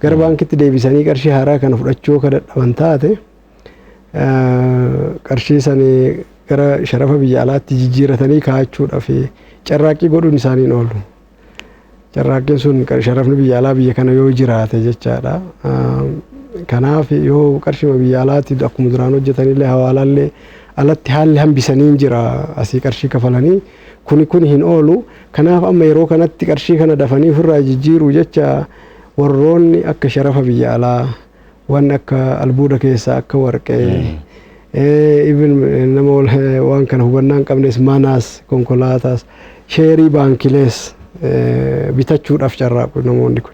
gara baankitti deebisanii qarshii haaraa kana fudhachuu ka dadhaban taate qarshii sanii gara sharafa biyya alaatti jijjiiratanii kaa'achuudhaaf carraaqqii godhuun isaaniin oolu. Carraaqqiin sun sharafni biyya alaa biyya kana yoo jiraate jechaadha. Kanaaf yoo qarshii biyya alaatti akkuma duraan hojjetanillee hawaalaallee alatti haalli hambisanii jira asii qarshii kafalanii kun hin oolu. Kanaaf amma yeroo kanatti qarshii kana dafanii ofirraa jijjiiruu jecha warroonni akka sharafa biyya alaa waan akka albuuda keessaa akka warqee even nama waan kana hubannaa hin qabnes manaas konkolaataas sheerii baankilees bitachuudhaaf carraaqu namoonni kun.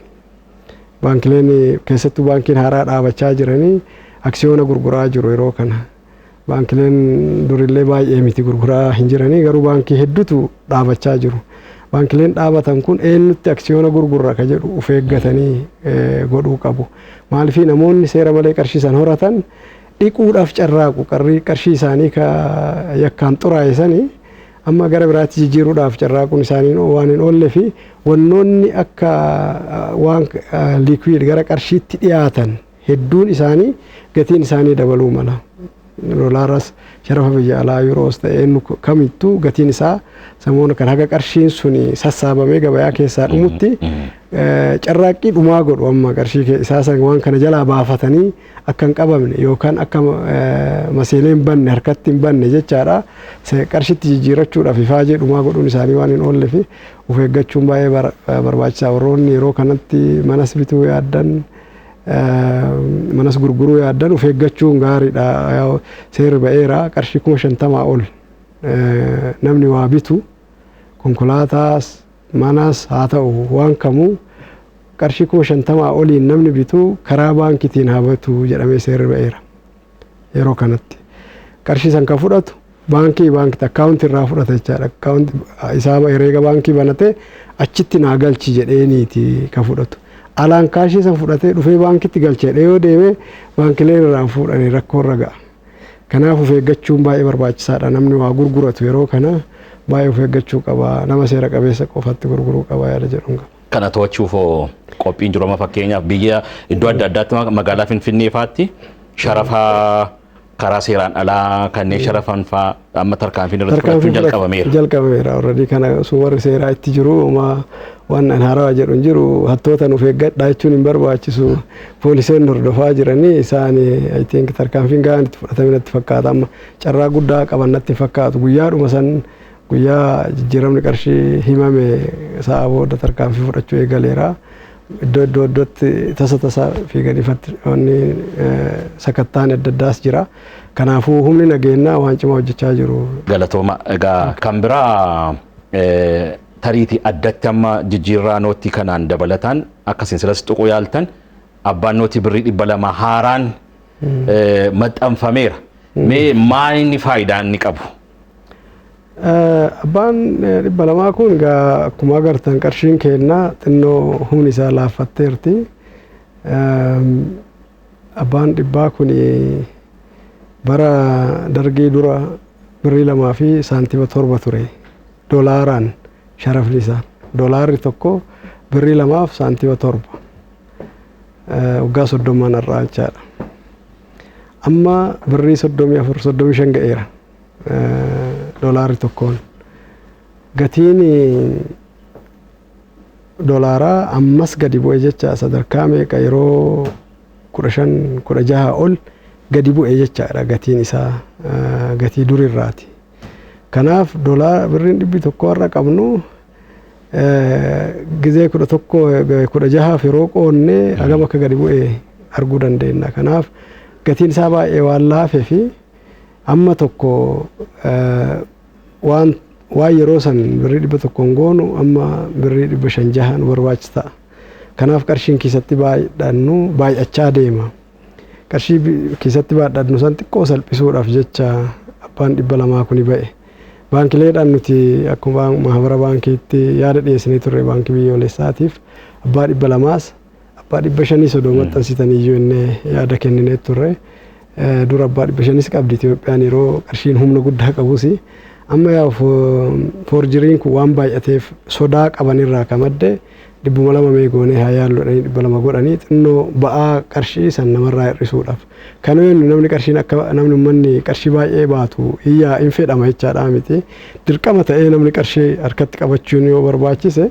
Baankileen keessattuu baankiin haaraa dhaabachaa jiranii aksiyoona gurguraa jiru yeroo kana. Baankileen durillee baay'ee miti gurguraa hin jiranii garuu baankii hedduutu dhaabachaa jiru. Baankileen dhaabatan kun eenyutti aksiyoona gurgurra ka jedhu of eeggatanii godhuu qabu. Maaliif namoonni seera malee qarshii san horatan dhiquudhaaf carraaqu qarshii isaanii ka yakkaan xuraa'isanii amma gara biraatti jijjiiruudhaaf carraaquun isaanii waan hin oolle fi wannoonni akka waan liikwiid gara qarshiitti dhiyaatan hedduun isaanii gatiin isaanii dabaluu mala. Doolaaras sharafa biyya alaa yuuroos ta'e kamittuu gatiin isaa samoona kan haga qarshiin suni sassaabamee gabayaa keessaa dhumutti carraaqqii dhumaa godhu amma qarshii isaa san waan kana jalaa baafatanii akka hin qabamne yookaan akka maseenee hin banne harkatti hin banne jechaadha. Qarshiitti jijjiirachuudhaaf ifaajee dhumaa godhuun isaanii waan hin oolle fi of eeggachuun baay'ee barbaachisaa. Warroonni yeroo kanatti manas bituu yaaddan manas gurguruu yaaddan of eeggachuun gaariidha. Seerri ba'eera qarshii 50,000 ol namni waa bitu konkolaataas manas haa ta'u waan kamuu qarshii 50,000 oliin namni bitu karaa baankitiin haa batu jedhamee seerri ba'eera. Yeroo kanatti qarshii san kan fudhatu baankii akkaawuntii irraa fudhata jechaadha. Akkaawuntii isaa herreega baankii banatee achitti naa galchi jedheeniiti kan fudhatu. Alaan kaashii san fudhatee dhufee baankitti galchee yoo deeme baankileen irraan fuudhanii rakkoo irra ga'a. Kanaaf of eeggachuun baay'ee barbaachisaadha. Namni waa gurguratu yeroo kana baay'ee of eeggachuu qaba. Nama seera qabeessa qofatti gurguruu qaba yaada jedhuun qaba. Kana to'achuuf qophiin jiru amma fakkeenyaaf biyya iddoo adda addaatti magaalaa Finfinnee faatti sharafa karaa seeraan alaa kanneen sharafan fa'aa amma tarkaanfiin irratti fudhachuun jalqabameera. Jalqabameera warri kana warri seeraa itti jiru waan haarawaa jedhu hin jiru hattoota nuuf eeggadhaa jechuun hin barbaachisu poolisoonni hordofaa jiranii isaan I think tarkaanfiin gahaan itti fudhatame natti fakkaata amma carraa guddaa qaban natti fakkaatu guyyaadhuma san guyyaa jijjiiramni qarshii himame sa'a booda tarkaanfii fudhachuu eegaleera. Iddootti tasa fiiganii sakattaan adda addaas jira. Kanaafuu humni nageenyaa waan cimaa hojjechaa jiru. Galatooma egaa kan biraa tariitii addatti amma jijjiirraa nootii kanaan dabalataan akkasiin silas tuquu yaaltan abbaan nootii birrii 200 haaraan maxxanfameera. Mee maali faayidaan inni qabu? Abbaan 200 kun egaa akkuma agartan qarshiin kennaa xinnoo humni isaa laaffatteerti. Abbaan 100 kun bara dargii dura birrii 2 fi saantima 7 ture. Doolaaraan sharafni isaa. Doolaarri tokko birrii 2 fi saantima 7. Waggaa 30 irraa jechaadha. Amma birrii 34-35 ga'eera. Doolaarri tokkoon gatiin doolaaraa ammas gadi bu'e jecha sadarkaa meeqa yeroo 15-16 ol gadi bu'e jechaadha gatiin isaa gatii durirraati. Kanaaf birriin 100 irra qabnu gizee 11-16 yeroo qoonnee hagam akka gadi bu'e arguu dandeenya. Kanaaf gatiin isaa baay'ee waan laafee fi amma tokko waan yeroo san birrii 100 goonu amma birrii 500 barbaachisa. Kanaaf qarshiin keessatti baay'achaa deema. Qarshii keessatti baadhannu san xiqqoo salphisuudhaaf jecha abbaan 200 kuni ba'e. Baankileedhaan nuti akkuma mahabara baankiitti yaada dhiyeessinee turre baankii biyyoolessaatiif abbaa 200s abbaa 500 maxxansitanii iyyuu inni yaada kenninee turre. Dura abbaa 500 qabdi Itoophiyaan yeroo qarshiin humna guddaa qabus amma yaa forjiriin kun waan baay'ateef sodaa qabanirraa kamadde 200 meegoonee haa yaalluudhanii 200 godhanii xinnoo ba'aa qarshii san namarraa hir'isuudhaaf. Kanaaf namni qarshiin akka namni uummanni qarshii baay'ee baatu hin fedhama jechaadha miti. Dirqama ta'ee namni qarshii harkatti qabachuun yoo barbaachise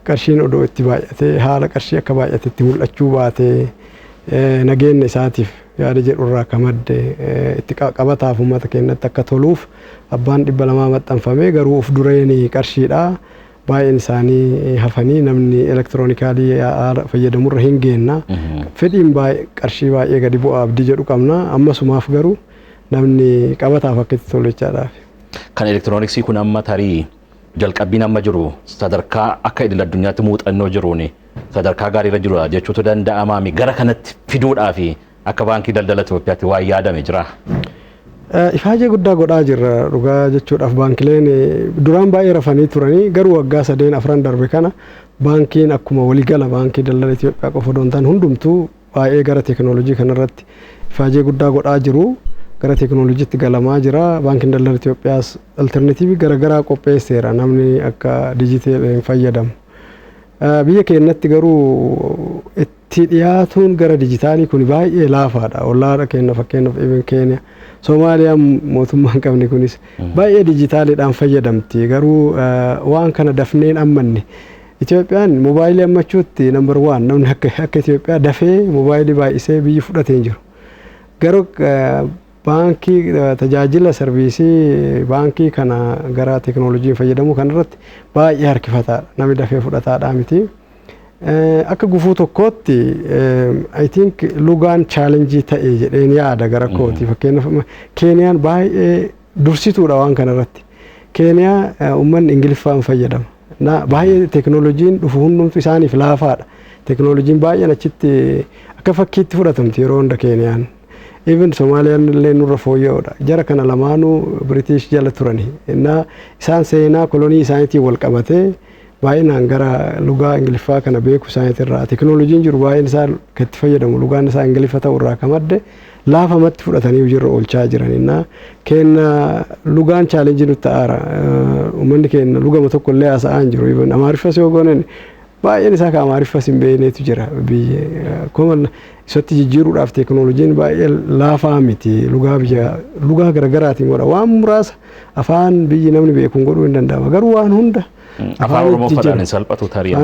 qarshiin odoo itti baay'atee haala qarshii akka baay'atetti mul'achuu baatee nageenya isaatiif yaada jedhurraa kamadde itti qabataaf uummata keenyatti akka toluuf abbaan 200 maxxanfamee garuu of dureen qarshiidha. Baay'een isaanii hafanii namni elektiroonikaalii fayyadamurra hin geenna. Fedhiin qarshii baay'ee gadi bu'aa abdii jedhu qabna. Ammasumaaf garuu namni qabataaf akka itti tolu jechaadhaaf. Kan elektirooniksii kun amma tarii jalqabbiin amma jiru sadarkaa akka idil addunyaatti muuxannoo jiruun sadarkaa gaariirra jiru jechuutu danda'amaami gara kanatti fiduudhaaf akka baankii daldala Itoophiyaatti waan yaadame jira. Ifaajee guddaa godhaa jirra dhugaa jechuudhaaf baankileen duraan baay'ee rafanii turanii garuu waggaa 3-4 darbe kana baankiin akkuma waliigala baankii daldala Itoophiyaa qofa osoo hin taane hundumtuu baay'ee gara teekinooloojii kanarratti ifaajee guddaa godhaa jiru. Gara teekinooloojiitti galamaa jira. Baankiin daldala Itoophiyaas alternatiivii garaagaraa qopheesseera namni akka diijitaalaan fayyadamu. Biyya keenyatti garuu itti dhiyaatuun gara diijitaalii kun baay'ee laafaadha. Ollaadha keenya fakkeenyaaf ibin keenya Soomaaliyaan mootummaan qabni kunis baay'ee diijitaaliidhaan fayyadamti. Garuu waan kana dafneen ammanne Itoophiyaan moobaayilii ammachuutti number 1 namni akka Itoophiyaa dafee moobaayilii baay'isee biyyi fudhatee jiru. Garuu baankii tajaajila sarviisii baankii kana gara teekinooloojiin fayyadamu kanarratti baay'ee harkifataadha. Namni dafee fudhataadha miti. Akka gufuu tokkootti I think lugaan chaalenjii ta'e jedheen yaada gara kooti. Fakkeenyaaf Keeniyaan baay'ee dursituudha waan kanarratti. Keeniyaa uummanni Ingiliffaan fayyadama. Baay'ee teekinooloojiin dhufu hundumtu isaaniif laafaadha. Teekinooloojiin baay'een achitti akka fakkiitti fudhatamti yeroo hunda Keeniyaan. Even Soomaaliyaan illee nurra fooyya'uudha. Jara kana lamaanuu British jala turani. Isaan seenaa kolonii isaaniitiin wal qabatee baay'inaan gara lugaa Ingiliffaa kana beeku isaaniitirraa teekinooloojiin jiru baay'een isaa itti fayyadamu lugaan isaa Ingiliffa ta'urraa kamadde laafamatti fudhatanii hojiirra oolchaa jiran. Keenya lugaan chaalenjii nutti ta'aara. Uummanni keenya lugama tokko illee haasa'aa hin jiru. Amaariffas yoo goonen baay'een isaa ka Amaariffas hin beekneetu jira biyya kuma isatti jijjiiruudhaaf teekinooloojiin baay'ee laafaa miti lugaa garaagaraatiin godha waan muraasa afaan biyyi namni beekuun godhuu hin danda'ama garuu waan hunda afaan Oromooffadhaan hin salphatu tarii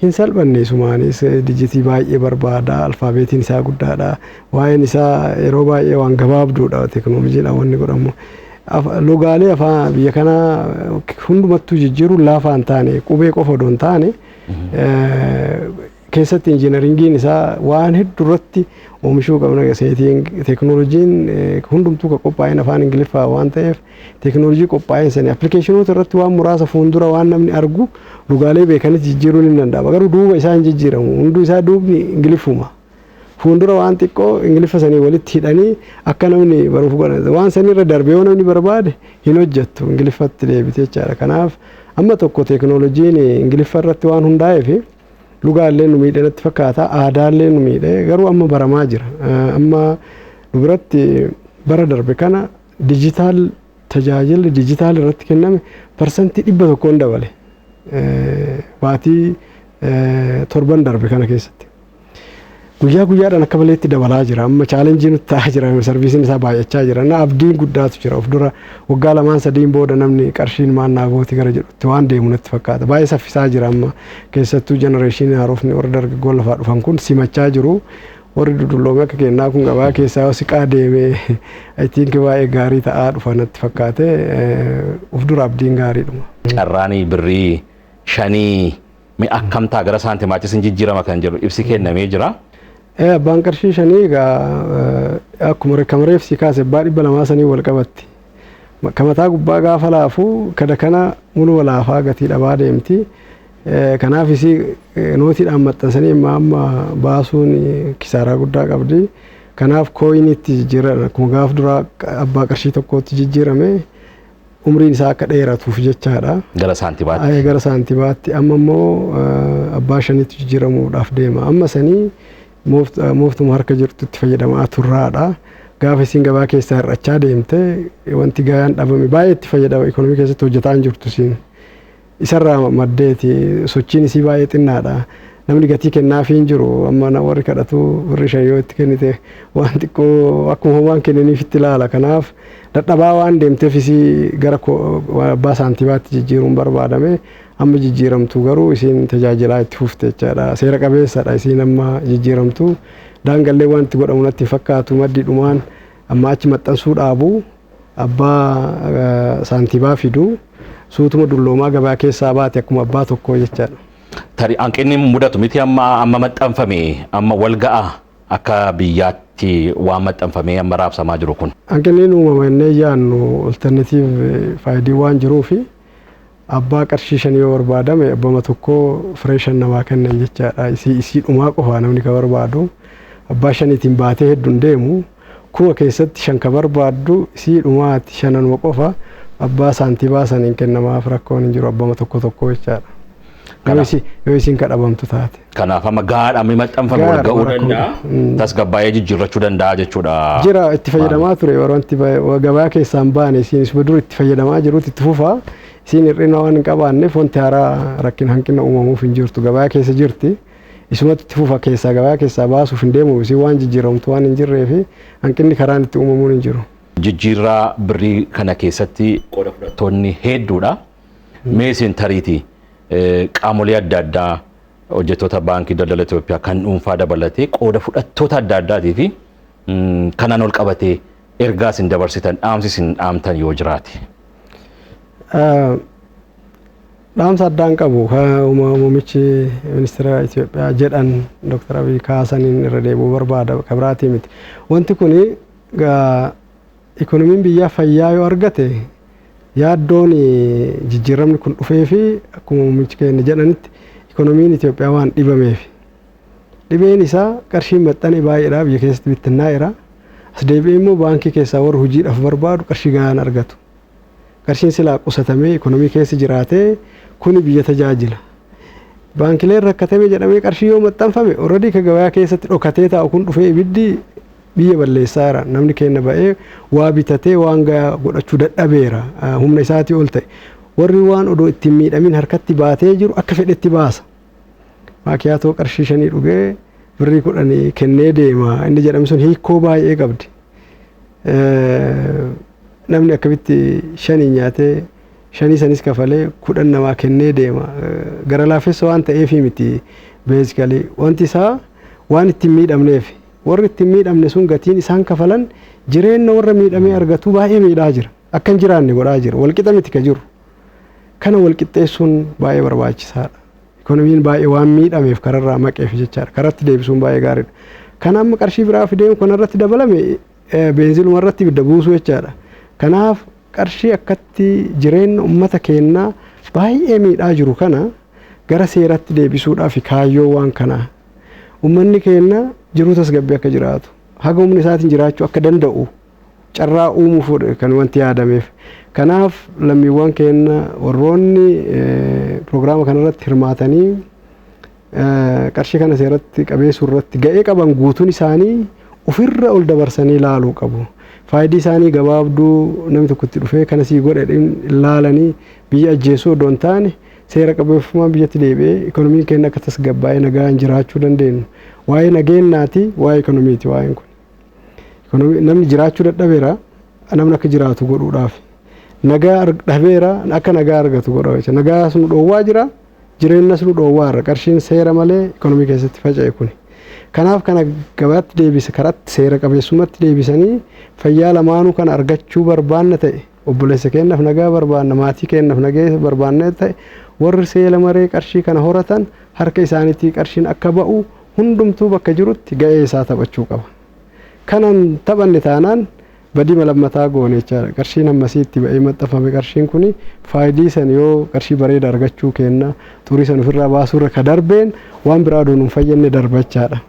hin salphanne sumaanis dijitii baay'ee barbaada alfaabeetiin isaa guddaadha waa'een isaa yeroo baay'ee waan gabaabduudha teekinooloojiidhaan wanni godhamu lugaalee afaan biyya kana hundumattuu jijjiiruun laafaa hin taane qubee qofa odoo hin taane keessatti injiinaringiin isaa waan hedduu irratti oomishuu qabna teekinooloojiin hundumtuu ka qophaa'een afaan Ingiliffaa waan ta'eef teekinooloojii qophaa'een sanii appilikeeshinoota irratti waan muraasa fuuldura waan namni argu lugaalee beekanitti jijjiiruun hin danda'ama garuu duuba isaa hin jijjiiramu hunduu isaa duubni Ingiliffuma fuuldura waan xiqqoo Ingiliffa sanii walitti hidhanii akka namni baruuf godhan waan sanii irra darbee yoo namni barbaade hin hojjettu Ingiliffatti deebitee jechaadha kanaaf amma tokko teekinooloojiin Ingiliffa irratti waan hundaa'eef lugaalee nu miidhe natti fakkaata aadaalee nu miidhe garuu amma baramaa jira amma nu biratti bara darbe kana tajaajilli dijitaal irratti kenname parsantii 100 dabale baatii 7 darbe kana keessatti guyyaa guyyaadhaan akka maleetti dabalaa jira amma chaalenjii nutti ta'aa jira sarviisiin isaa baay'achaa jira na abdiin guddaatu jira of dura waggaa 2-3 booda namni qarshiin maan naagooti gara jedhutti waan deemu natti fakkaata baay'ee saffisaa jira amma keessattuu jenereeshinii haarofni warra dargaggoon lafaa dhufan kun simachaa jiru warri dudulloome akka kennaa kun gabaa keessaa yoo siqaa deemee aytiinki baay'ee gaarii ta'aa dhufa natti fakkaate of dura abdiin gaariidhuma. Carraanii birrii 5 mi akkamtaa gara saantimaachis jijjiirama kan jedhu ibsi kennamee jira. Abbaan qarshii 5 egaa akkuma rekamareef si kaase abbaa 200 sanii wal qabatti. Kamataa gubbaa gaafa laafuu kada kana mulu walaafaa gatii dhabaa deemti. Kanaaf isi nootiidhaan maxxansanii amma baasuun kisaaraa guddaa qabdi. Kanaaf kooyiniitti jijjiirama akkuma gaaf duraa abbaa qarshii tokkootti jijjiirame umriin isaa akka dheeratuuf jechaadha. Gara saantibaatti. Gara saantibaatti amma immoo abbaa 5tti jijjiiramuudhaaf deema. Amma sanii mooftuma harka jirtutti fayyadamaa turraadha. Gaafa isiin gabaa keessaa hir'achaa deemte wanti gaayaan dhabame baay'ee itti fayyadama ikonomii keessatti hojjetaa hin jirtu isiin. Isarraa maddeeti sochiin isii baay'ee xinnaadha. Namni gatii kennaafii hin jiru amma warri kadhatu birri 5 yoo itti kennite waan xiqqoo akkuma homaan kennaniif itti ilaala. Kanaaf dadhabaa waan deemteef isii gara abbaa saantibaatti jijjiiruun barbaadame amma jijjiiramtu garuu isiin tajaajilaa itti fufte jechaadha. Seera qabeessadha isiin amma jijjiiramtu. Daangallee waan itti godhamu natti fakkaatu maddii dhumaan amma achi maxxansuu dhaabu abbaa saantibaa fidu suutuma dulloomaa gabaa keessaa baate akkuma abbaa tokkoo jechaadha. Tarii hanqinni mudatu miti amma maxxanfame amma wal ga'a akka biyyaatti waan maxxanfamee amma raabsamaa jiru kun. Hanqinni uumama innee yaannu alternatiiv faayidii waan jiruufi abbaa qarshii 5 yoo barbaadame abbama tokkoo fireeshan namaa kennan jechaadha. Isii dhumaa qofaa namni ka barbaadu abbaa 5tiin baatee hedduun deemu kuma keessatti 5 ka barbaaddu isii dhumaatti 5 qofa abbaa saantibaa saniin kennamaaf rakkoon hin jiru abbama tokko jechaadha. Yoo isiin kadhabamtu taate. Kanaaf amma gaadhamni maxxanfame wal ga'uu danda'a. Tasgabbaa'ee jijjiirrachuu danda'a jechuudha. Jira itti fayyadamaa ture yeroo wanti gabaa keessaan baane isiin isuma dur itti fayyadamaa jirutti itti fufaa. Isiin hir'ina waan hin qabaanneef wanti haaraa rakkina hanqina uumamuuf hin jirtu gabaa keessa jirti. Isumatti itti fufa keessaa gabaa keessaa baasuuf hin deemu isiin waan jijjiiramtu waan hin jirreef hanqinni karaan itti uumamuun hin jiru. Jijjiirraa birrii kana keessatti qooda fudhattoonni hedduudha. Meesiin tariitii qaamolee adda addaa hojjettoota baankii daldala Itoophiyaa kan dhuunfaa dabalatee qooda fudhattoota adda addaatii fi kanaan ol qabatee ergaa isin dabarsitan dhaamsi isin dhaamtan yoo jiraate. Dhaamsa addaan qabu muummichi ministeera Itoophiyaa jedhan Dr. Abiy kaasaniin irra deebi'uu barbaada kabiraatii miti. Wanti kun ikonomiin biyyaa fayyaa yoo argate yaaddoon jijjiiramni kun dhufee fi akkuma muummichi keenya jedhanitti ikonomiin Itoophiyaa waan dhibameef. Dhibeen isaa qarshiin maxxane baay'eedha biyya keessatti bittinnaa'eera. As deebi'ee immoo baankii keessaa warri hojiidhaaf barbaadu qarshii gahaan argatu. Qarshiin silaa qusatamee ikonomii keessa jiraatee kuni biyya tajaajila. Baankileen rakkatame jedhamee qarshii yoo maxxanfame already ka gabaa keessatti dhokatee taa'u kun dhufee ibiddi biyya balleessaa jira. Namni keenya ba'ee waa bitatee waan godhachuu dadhabeera humna isaatii ol ta'e. Warri waan odoo ittiin miidhamin harkatti baatee jiru akka fedhetti baasa. maakiyaatoo qarshii 5 dhugee birrii 10 kennee deema inni jedhamu sun hiikoo baay'ee qabdi. Namni akkamitti 5 nyaatee 5 sanis kafalee 10 namaa kennee deema. Gara laafessa waan ta'eef miti basically wanti isaa waan ittiin miidhamneef warri ittiin miidhamne sun gatiin isaan kafalan jireenya warra miidhamee argatu baay'ee miidhaa jira. Akka hin jiraanne godhaa jira. Walqixa miti ka jiru. Kana walqixxeessuun baay'ee barbaachisaadha. Ikoonomiin baay'ee waan miidhameef kararraa maqeef jechaadha. Karatti deebisuun baay'ee gaariidha. Kana amma qarshii biraa fideen kun irratti dabalame beenziiluma irratti ibidda buusuu jechaadha. Kanaaf qarshii akkatti jireenya uummata keenyaa baay'ee miidhaa jiru kana gara seeratti deebisuudhaaf kaayyoo waan kanaa. Uummanni keenya jiruu tasgabbii akka jiraatu, haga humna isaatiin jiraachuu akka danda'u carraa uumuuf kan wanti yaadameef. Kanaaf lammiiwwan keenya warroonni pirogiraama kanarratti hirmaatanii qarshii kana seeratti qabeessuu irratti ga'ee qaban guutuun isaanii ofirra ol dabarsanii ilaaluu qabu. Faayidii isaanii gabaabduu namni tokkotti dhufee kana sii godhe ilaalanii biyya ajjeesuu odoo hin taane seera qabeeffummaan biyyatti deebi'ee ikoonomiin keenya akka tasgabbaa'ee nagaan jiraachuu dandeenyu. Waa'ee nageenyaati, waa'ee ikoonomiiti waa'een kun. Namni jiraachuu dadhabeera namni akka jiraatu godhuudhaaf. Nagaa dhabeera akka nagaa argatu godha jechuudha. Nagaa sun dhoowwaa jira, jireenya sun dhoowwaa irra qarshiin seera malee ikonomii keessatti faca'e kuni. Kanaaf kana gabaatti deebise karatti seera qabeessummaatti deebisanii fayyaa lamaanuu kana argachuu barbaanna ta'e obboleessa keenyaaf nagaa barbaanna maatii keenyaaf nagaa barbaanna ta'e warri seera maree qarshii kana horatan harka isaaniitii qarshiin akka ba'u hundumtuu bakka jirutti ga'ee isaa taphachuu qaba. Kanan taphanne taanaan badii malammataa goone jechaadha. Qarshiin ammasiitti ba'ee maxxanfame qarshiin kuni faayidii san yoo qarshii bareeda argachuu kenna xurii san ofirraa baasuurra ka darbeen waan biraa doon hin fayyadne darbachaadha.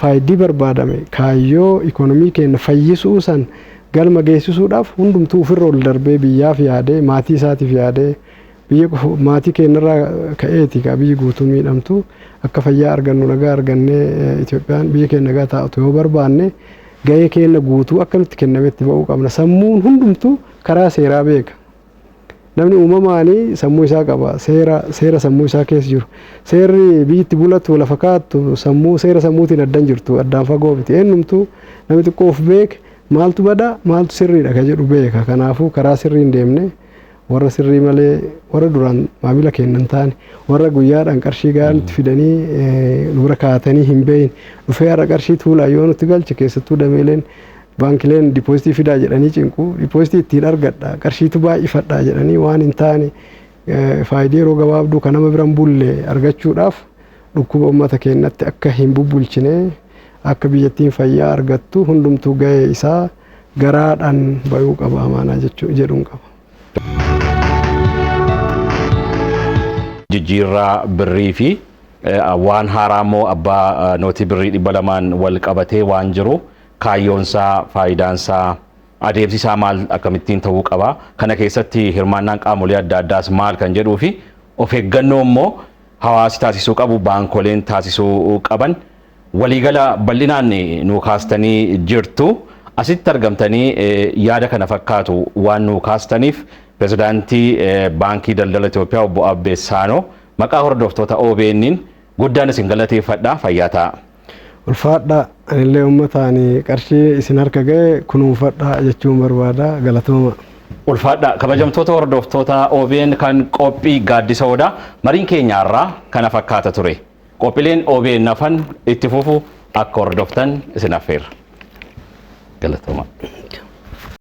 Faayidii barbaadame kaayyoo ikoonomii keenya fayyisuu san galma geessisuudhaaf hundumtuu ofirra ol darbee biyyaaf yaadee maatii isaatiif yaadee biyya maatii keenyarraa ka'eeti ka biyyi guutuu miidhamtu akka fayyaa argannu nagaa argannee Itoophiyaan biyya keenya nagaa taa'atu yoo barbaanne ga'ee keenya guutuu akka nutti kennametti ba'uu qabna. Sammuun hundumtuu karaa seeraa beeka. Namni uumamaanii sammuu isaa qaba. Seera sammuu isaa keessa jiru. Seerri biyyitti bulatu lafa kaattu sammuu seera sammuutiin addan jirtu addaan fagoo miti. Eenyumtuu namni xiqqoo of beeke maaltu bada maaltu sirriidha ka jedhu beeka. Kanaafuu karaa sirrii hin deemne warra sirrii malee warra duraan maamila kennan taane warra guyyaadhaan qarshii gaariitti fidanii dura kaatanii hin beeyin dhufee har'a qarshii tuulaa yoo nutti galche keessattuu dameeleen baankileen diipoozitii fidaa jedhanii cinqu diipoozitii ittiin argadha qarshiitu baay'ifadha jedhanii waan hin taane faayidee yeroo gabaabduu kan nama biran bulle argachuudhaaf dhukkuba uummata keenyatti akka hin bubbulchine akka biyyattiin fayyaa argattu hundumtuu ga'ee isaa garaadhaan bayuu qaba amaanaa jedhuun qaba. Jijjiirraa birrii fi waan haaraa immoo abbaa nootii birrii 200 wal qabatee waan jiru kaayyoonsaa faayidaansaa adeemsisaa maal akkamittiin ta'uu qaba kana keessatti hirmaannaan qaamolee adda addaas maal kan jedhuu fi of eeggannoo immoo hawaasi taasisuu qabu baankoleen taasisuu qaban waliigala bal'inaan nu kaastanii jirtu asitti argamtanii yaada kana fakkaatu waan nu kaastaniif Pirezidaantii Baankii Daldala Itoophiyaa obbo Abbee Saanoo maqaa hordoftoota OBN'n guddaan isin galateeffadha fayyaa ta'a. Ulfaadha anillee uummataan qarshii isin harka ga'e kunuunfadha jechuun barbaada galatooma. Ulfaadha kabajamtoota hordoftoota OBN kan qophii gaaddisa odaa mariin keenyaarraa kana fakkaata ture. Qophiileen OBN nafan itti fufu akka hordoftan isin affeerra. Galatooma.